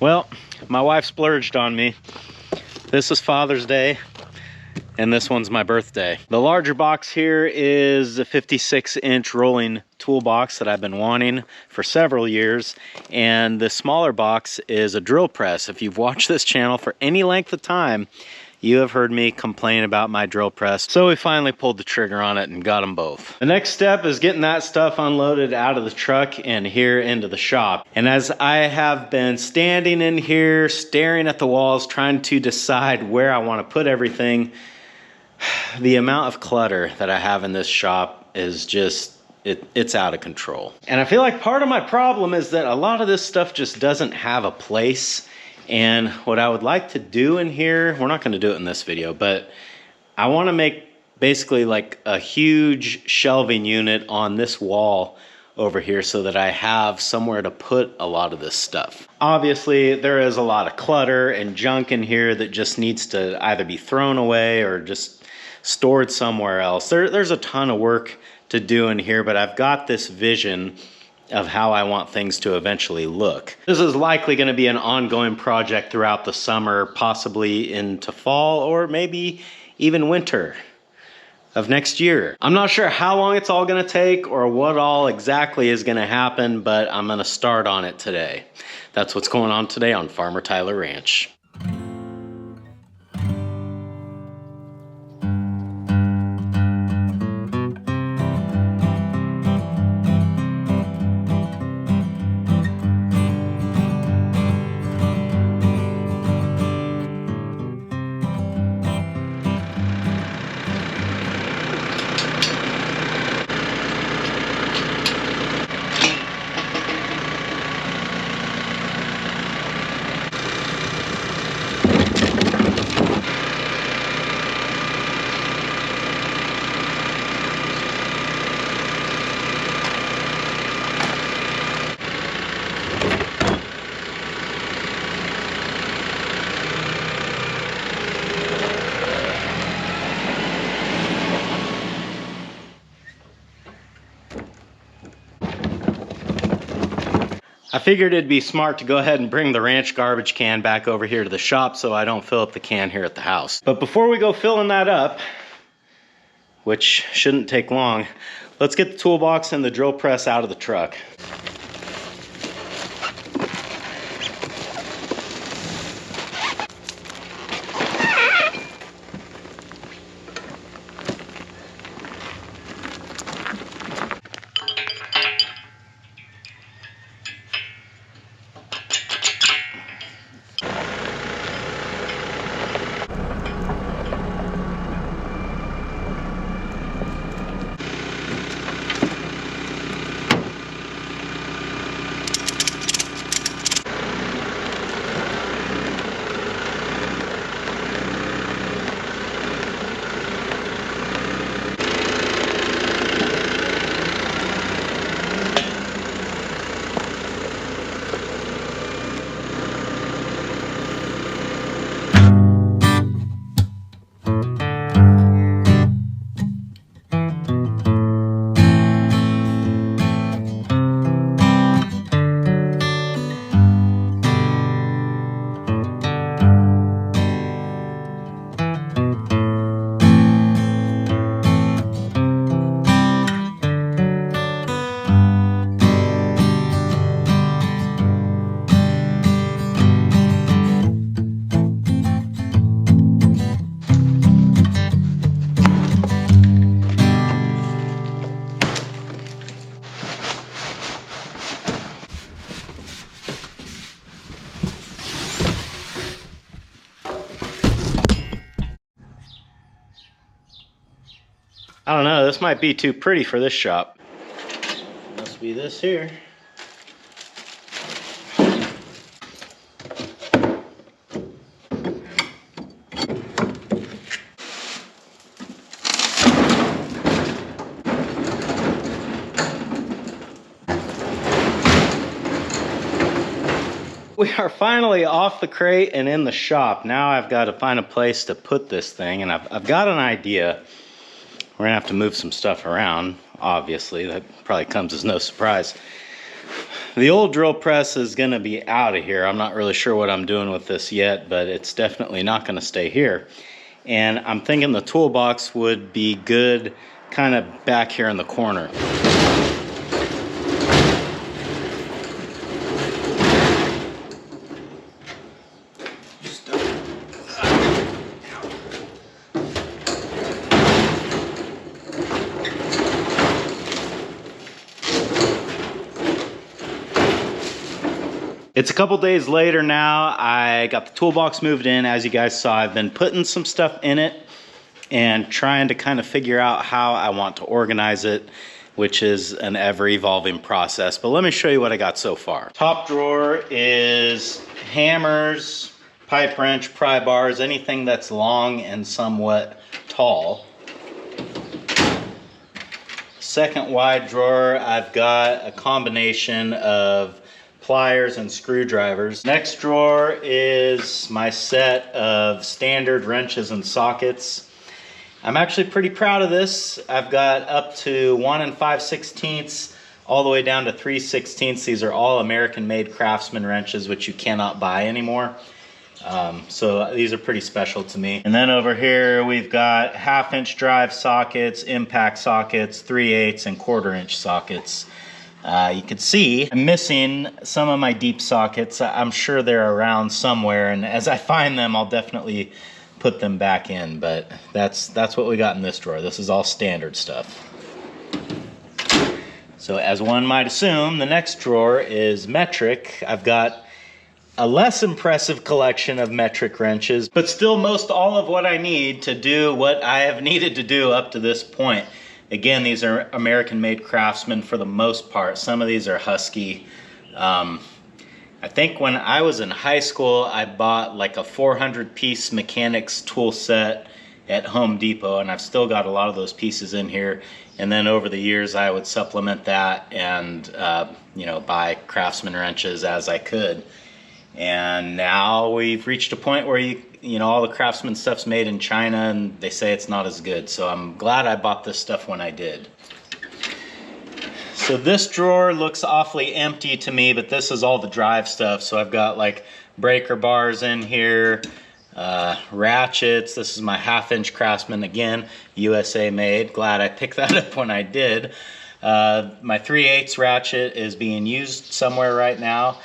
Well, my wife splurged on me. This is Father's Day, and this one's my birthday. The larger box here is a 56-inch rolling toolbox that I've been wanting for several years, and the smaller box is a drill press. If you've watched this channel for any length of time, you have heard me complain about my drill press, so we finally pulled the trigger on it and got them both. The next step is getting that stuff unloaded out of the truck and here into the shop. And as I have been standing in here, staring at the walls, trying to decide where I want to put everything, the amount of clutter that I have in this shop is just, it's out of control. And I feel like part of my problem is that a lot of this stuff just doesn't have a place. And what I would like to do in here, we're not going to do it in this video, but I want to make basically like a huge shelving unit on this wall over here so that I have somewhere to put a lot of this stuff. Obviously, there is a lot of clutter and junk in here that just needs to either be thrown away or just stored somewhere else. There's a ton of work to do in here, but I've got this vision of how I want things to eventually look. This is likely going to be an ongoing project throughout the summer, possibly into fall or maybe even winter of next year. I'm not sure how long it's all going to take or what all exactly is going to happen, but I'm going to start on it today. That's what's going on today on Farmer Tyler Ranch. I figured it'd be smart to go ahead and bring the ranch garbage can back over here to the shop so I don't fill up the can here at the house. But before we go filling that up, which shouldn't take long, let's get the toolbox and the drill press out of the truck. I don't know, this might be too pretty for this shop. Must be this here. We are finally off the crate and in the shop. Now I've got to find a place to put this thing, and I've got an idea. We're gonna have to move some stuff around, obviously. That probably comes as no surprise. The old drill press is gonna be out of here. I'm not really sure what I'm doing with this yet, but it's definitely not gonna stay here. And I'm thinking the toolbox would be good kind of back here in the corner. It's a couple days later now. I got the toolbox moved in. As you guys saw, I've been putting some stuff in it and trying to kind of figure out how I want to organize it, which is an ever-evolving process. But let me show you what I got so far. Top drawer is hammers, pipe wrench, pry bars, anything that's long and somewhat tall. Second wide drawer, I've got a combination of pliers and screwdrivers. Next drawer is my set of standard wrenches and sockets. I'm actually pretty proud of this. I've got up to 1 5/16 all the way down to 3/16. These are all American made Craftsman wrenches, which you cannot buy anymore. So these are pretty special to me. And then over here we've got 1/2 inch drive sockets, impact sockets, 3/8 and 1/4 inch sockets. You can see I'm missing some of my deep sockets. I'm sure they're around somewhere, and as I find them, I'll definitely put them back in, but that's what we got in this drawer. This is all standard stuff. So as one might assume, the next drawer is metric. I've got a less impressive collection of metric wrenches, but still most all of what I need to do what I have needed to do up to this point. Again, these are American-made Craftsman for the most part. Some of these are Husky. I think when I was in high school, I bought like a 400-piece mechanics tool set at Home Depot, and I've still got a lot of those pieces in here. And then over the years, I would supplement that and you know, buy Craftsman wrenches as I could. And now we've reached a point where you know, all the Craftsman stuff's made in China, and they say it's not as good. So I'm glad I bought this stuff when I did. So this drawer looks awfully empty to me, but this is all the drive stuff. So I've got like breaker bars in here, ratchets. This is my 1/2 inch Craftsman, again, USA made. Glad I picked that up when I did. My 3/8 ratchet is being used somewhere right now.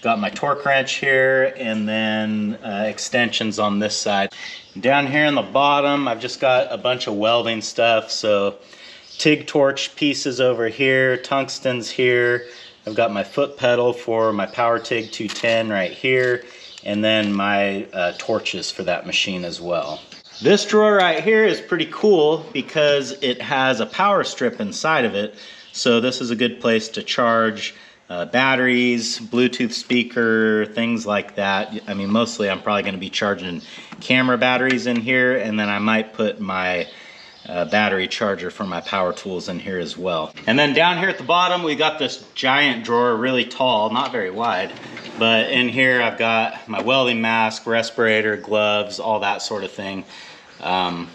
Got my torque wrench here, and then extensions on this side. Down here in the bottom, I've just got a bunch of welding stuff. So TIG torch pieces over here, tungstens here. I've got my foot pedal for my Power TIG 210 right here, and then my torches for that machine as well. This drawer right here is pretty cool because it has a power strip inside of it. So this is a good place to charge batteries, Bluetooth speaker, things like that. I mean, mostly I'm probably going to be charging camera batteries in here, and then I might put my battery charger for my power tools in here as well. And then down here at the bottom, we got this giant drawer, really tall, not very wide, but in here I've got my welding mask, respirator, gloves, all that sort of thing. I've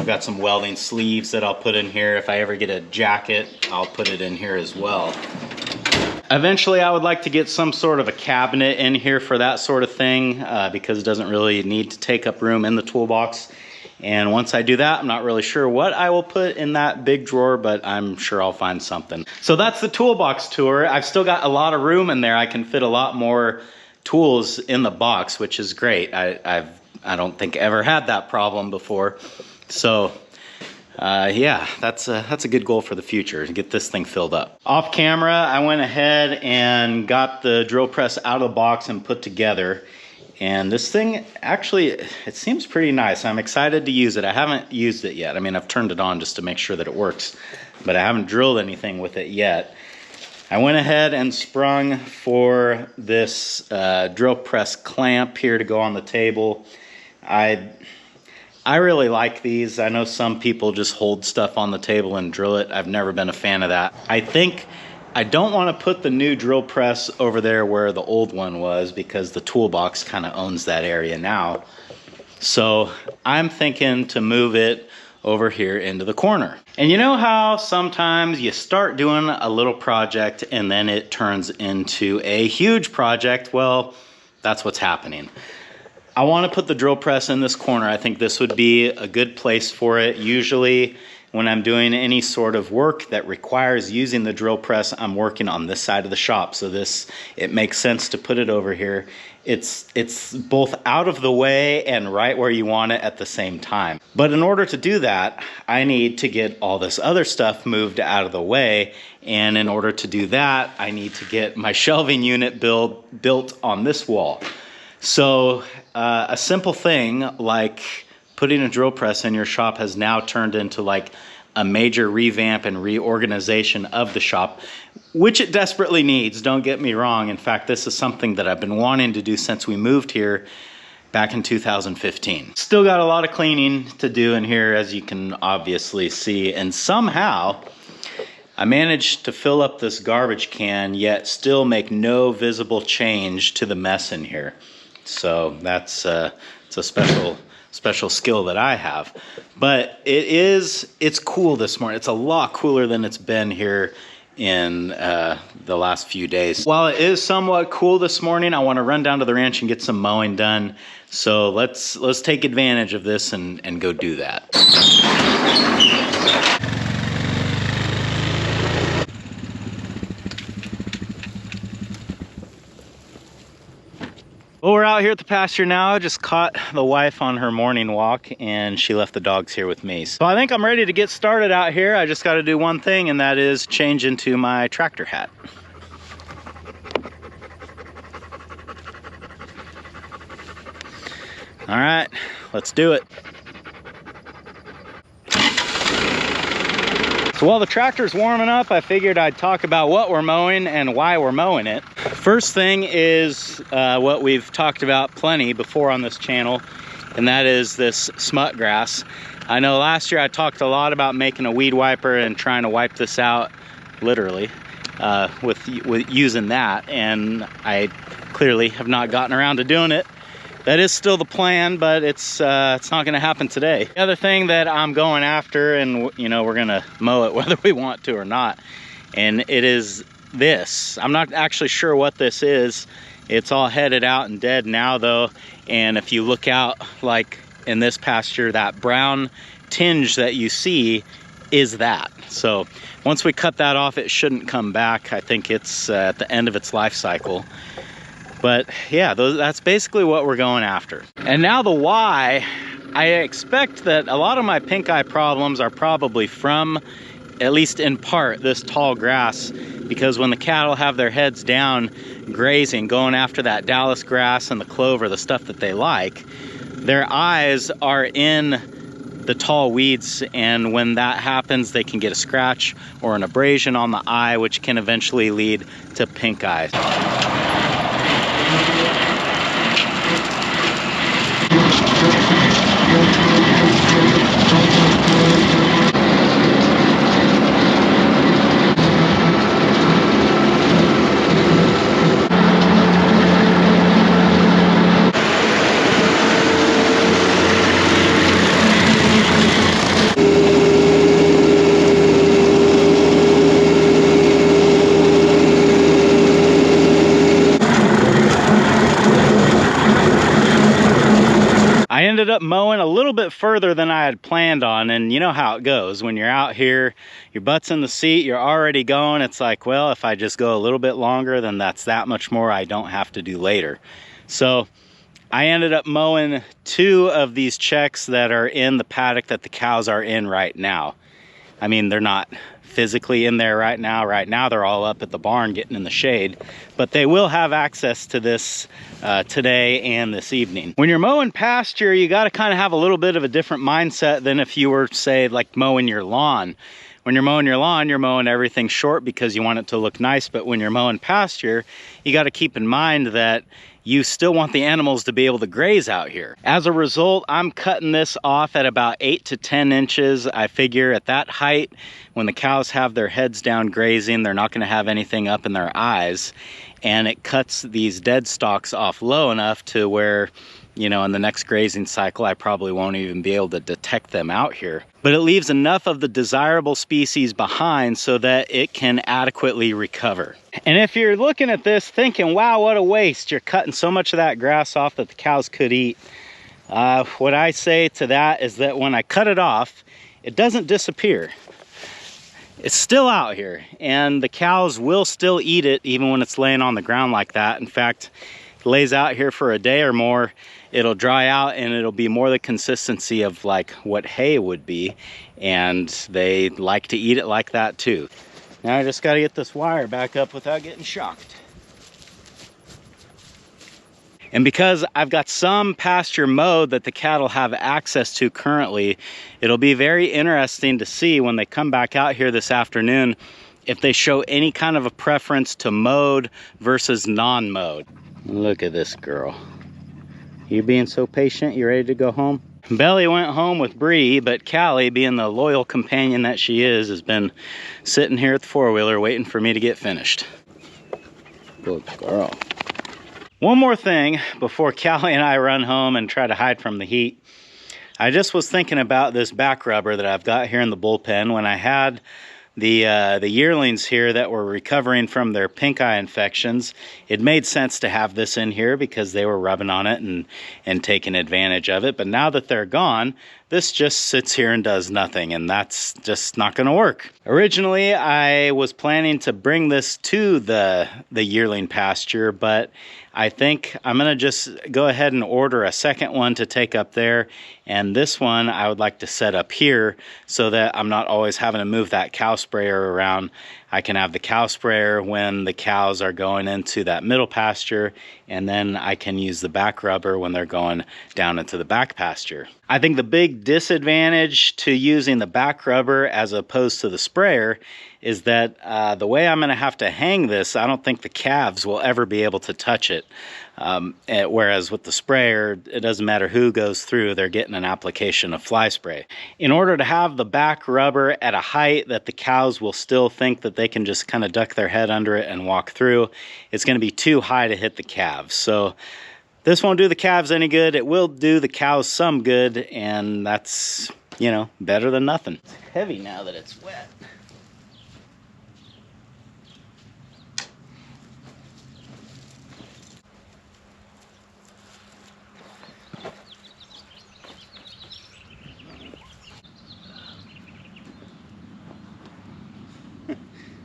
got some welding sleeves that I'll put in here. If I ever get a jacket, I'll put it in here as well. Eventually, I would like to get some sort of a cabinet in here for that sort of thing because it doesn't really need to take up room in the toolbox. And once I do that, I'm not really sure what I will put in that big drawer, but I'm sure I'll find something. So that's the toolbox tour. I've still got a lot of room in there. I can fit a lot more tools in the box, which is great. I don't think ever had that problem before. So yeah, that's a good goal for the future, to get this thing filled up. Off camera, I went ahead and got the drill press out of the box and put together. And this thing, actually, it seems pretty nice. I'm excited to use it. I haven't used it yet. I mean, I've turned it on just to make sure that it works, but I haven't drilled anything with it yet. I went ahead and sprung for this drill press clamp here to go on the table. I really like these. I know some people just hold stuff on the table and drill it. I've never been a fan of that. I think I don't want to put the new drill press over there where the old one was, because the toolbox kind of owns that area now. So I'm thinking to move it over here into the corner. And you know how sometimes you start doing a little project and then it turns into a huge project? Well, that's what's happening. I want to put the drill press in this corner. I think this would be a good place for it. Usually when I'm doing any sort of work that requires using the drill press, I'm working on this side of the shop. So it makes sense to put it over here. It's both out of the way and right where you want it at the same time. But in order to do that, I need to get all this other stuff moved out of the way. And in order to do that, I need to get my shelving unit built on this wall. So a simple thing like putting a drill press in your shop has now turned into like a major revamp and reorganization of the shop, which it desperately needs, don't get me wrong. In fact, this is something that I've been wanting to do since we moved here back in 2015. Still got a lot of cleaning to do in here, as you can obviously see, and somehow I managed to fill up this garbage can yet still make no visible change to the mess in here. So that's it's a special skill that I have. But it's cool this morning. It's a lot cooler than it's been here in the last few days. While it is somewhat cool this morning, I want to run down to the ranch and get some mowing done. So let's take advantage of this and go do that. Well, we're out here at the pasture now. I just caught the wife on her morning walk and she left the dogs here with me. So I think I'm ready to get started out here. I just got to do one thing, and that is change into my tractor hat. All right, let's do it. So while the tractor's warming up, I figured I'd talk about what we're mowing and why we're mowing it. First thing is what we've talked about plenty before on this channel, and that is this smut grass. I know last year I talked a lot about making a weed wiper and trying to wipe this out, literally, with using that, and I clearly have not gotten around to doing it. That is still the plan, but it's not going to happen today. The other thing that I'm going after, and you know, we're going to mow it whether we want to or not, and it is this. I'm not actually sure what this is. It's all headed out and dead now though, and if you look out like in this pasture, that brown tinge that you see is that. So once we cut that off, it shouldn't come back. I think it's at the end of its life cycle. But yeah, that's basically what we're going after. And now the why. I expect that a lot of my pink eye problems are probably from, at least in part, this tall grass, because when the cattle have their heads down grazing, going after that Dallas grass and the clover, the stuff that they like, their eyes are in the tall weeds, and when that happens, they can get a scratch or an abrasion on the eye, which can eventually lead to pink eye. I ended up mowing a little bit further than I had planned on, and you know how it goes. When you're out here, your butt's in the seat, you're already going. It's like, well, if I just go a little bit longer, then that's that much more I don't have to do later. So I ended up mowing 2 of these checks that are in the paddock that the cows are in right now. I mean, they're not physically in there right now. Right now, they're all up at the barn getting in the shade, but they will have access to this today and this evening. When you're mowing pasture, you got to kind of have a little bit of a different mindset than if you were, say, like mowing your lawn. When you're mowing your lawn, you're mowing everything short because you want it to look nice, but when you're mowing pasture, you got to keep in mind that you still want the animals to be able to graze out here. As a result, I'm cutting this off at about 8 to 10 inches. I figure at that height, when the cows have their heads down grazing, they're not going to have anything up in their eyes. and it cuts these dead stalks off low enough to where, you know, in the next grazing cycle, I probably won't even be able to detect them out here. But it leaves enough of the desirable species behind so that it can adequately recover. And if you're looking at this thinking, wow, what a waste, you're cutting so much of that grass off that the cows could eat. What I say to that is that when I cut it off, it doesn't disappear. It's still out here, and the cows will still eat it even when it's laying on the ground like that. In fact, it lays out here for a day or more, it'll dry out and it'll be more the consistency of like what hay would be, and they like to eat it like that too. Now I just got to get this wire back up without getting shocked. And because I've got some pasture mowed that the cattle have access to currently, it'll be very interesting to see when they come back out here this afternoon if they show any kind of a preference to mowed versus non-mowed. Look at this girl. You being so patient, you ready to go home? Belly went home with Bree, but Callie, being the loyal companion that she is, has been sitting here at the four-wheeler waiting for me to get finished. Good girl. One more thing before Callie and I run home and try to hide from the heat. I just was thinking about this back rubber that I've got here in the bullpen. When I had the yearlings here that were recovering from their pink eye infections, it made sense to have this in here because they were rubbing on it and taking advantage of it. But now that they're gone, this just sits here and does nothing, and that's just not going to work. Originally, I was planning to bring this to the yearling pasture, but I think I'm going to just go ahead and order a second one to take up there, and this one I would like to set up here so that I'm not always having to move that cow sprayer around. I can have the cow sprayer when the cows are going into that middle pasture, and then I can use the back rubber when they're going down into the back pasture. I think the big disadvantage to using the back rubber as opposed to the sprayer is that the way I'm going to have to hang this, I don't think the calves will ever be able to touch it. Whereas with the sprayer, it doesn't matter who goes through, they're getting an application of fly spray. In order to have the back rubber at a height that the cows will still think that they can just kind of duck their head under it and walk through, it's going to be too high to hit the calves. So this won't do the calves any good. It will do the cows some good, and that's, you know, better than nothing. It's heavy now that it's wet.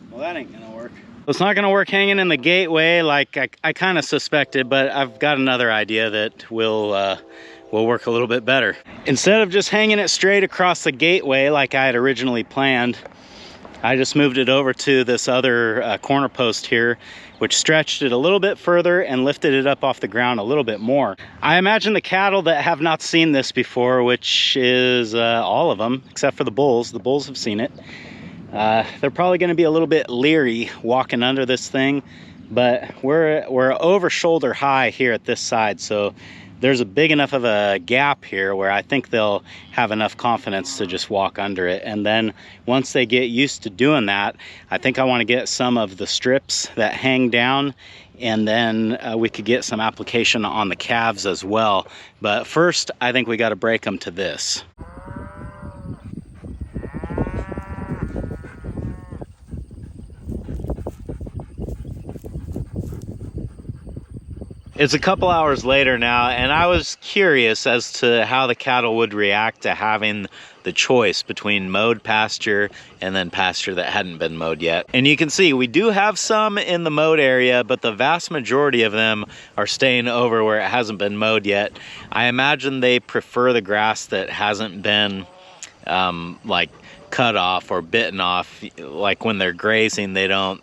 Well, that ain't gonna work. It's not gonna work hanging in the gateway like I kind of suspected, but I've got another idea that will work a little bit better. Instead of just hanging it straight across the gateway like I had originally planned, I just moved it over to this other corner post here, which stretched it a little bit further and lifted it up off the ground a little bit more. I imagine the cattle that have not seen this before, which is all of them except for the bulls have seen it. They're probably going to be a little bit leery walking under this thing, but we're over shoulder high here at this side, so there's a big enough of a gap here where I think they'll have enough confidence to just walk under it. And then once they get used to doing that, I think I want to get some of the strips that hang down, and then we could get some application on the calves as well. But first, I think we got to break them to this. It's a couple hours later now, and I was curious as to how the cattle would react to having the choice between mowed pasture and then pasture that hadn't been mowed yet. And you can see we do have some in the mowed area, but the vast majority of them are staying over where it hasn't been mowed yet. I imagine they prefer the grass that hasn't been like cut off or bitten off. Like when they're grazing, they don't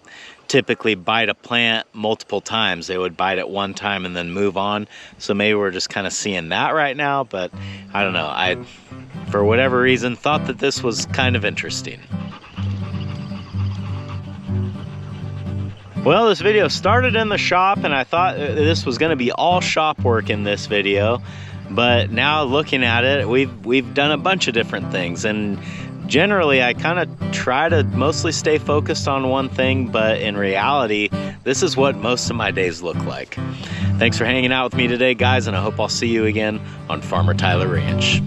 typically bite a plant multiple times. They would bite it one time and then move on. So maybe we're just kind of seeing that right now, but I don't know. I, for whatever reason, thought that this was kind of interesting. Well, this video started in the shop, and I thought this was going to be all shop work in this video, but now looking at it, we've done a bunch of different things, and Generally, I kind of try to mostly stay focused on one thing, but in reality, this is what most of my days look like. Thanks for hanging out with me today, guys, and I hope I'll see you again on Farmer Tyler Ranch.